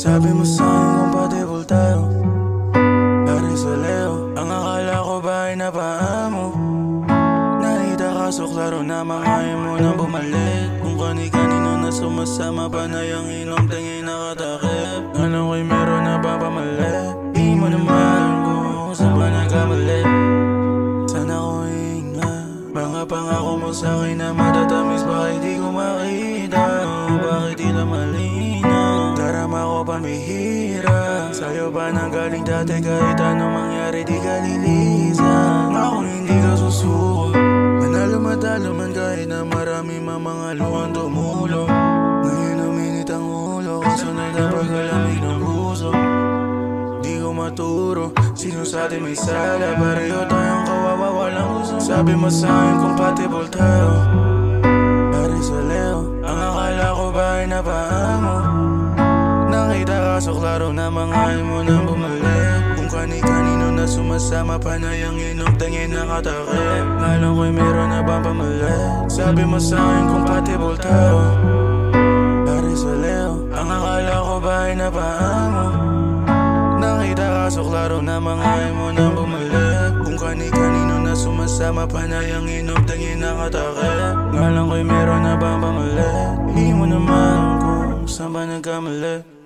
Sabi mo sa'kin compatible tayo, Aries o Leo. Ang akala ko ba ay napaamo? Nakita ka so klaro na makain mo nang bumalik. Kung kani-kanino na sumasama, panay ang ilong tingin nakatakip. Alam ko'y meron na ba pamali? Di mo naman kung saan ba nagkamali. Sana ko hinga, mga pangako mo sa'kin na matatamis, bakit di ko makita? Bakit di na malinaw? Darama ko pamihira, sa'yo ba nanggaling dati? Kahit anong mangyari di ka lilisan. Ako hindi ka susuko, manalo matalo man kahit na marami mga luhan tumulong. Ngayon uminit ang ulo, kasunod na pagkalamig ng puso. Di ko maturo, sino sa atin may sala? Pareho tayong kawawa, walang gusto. Sabi mo sa'kin compatible tayo, Aries o Leo. Ang akala ko ba ay napaamo? Nakita ka so klaro na mangain mo nang bumalik. Kung kani-kanino na sumasama, panay ang inyong tingin nakatakip. Alam ko'y meron na ba pamali? Sabi mo sa'kin compatible tayo, Aries o Leo. Ang akala ko ba ay napaamo? Nakita ka so klaro na mangain mo nang bumalik. Kung kani-kanino na sumasama, panay ang inyong tingin nakatakip. Alam ko'y meron na ba pamali? Di mo naman kung saan ba nagkamali.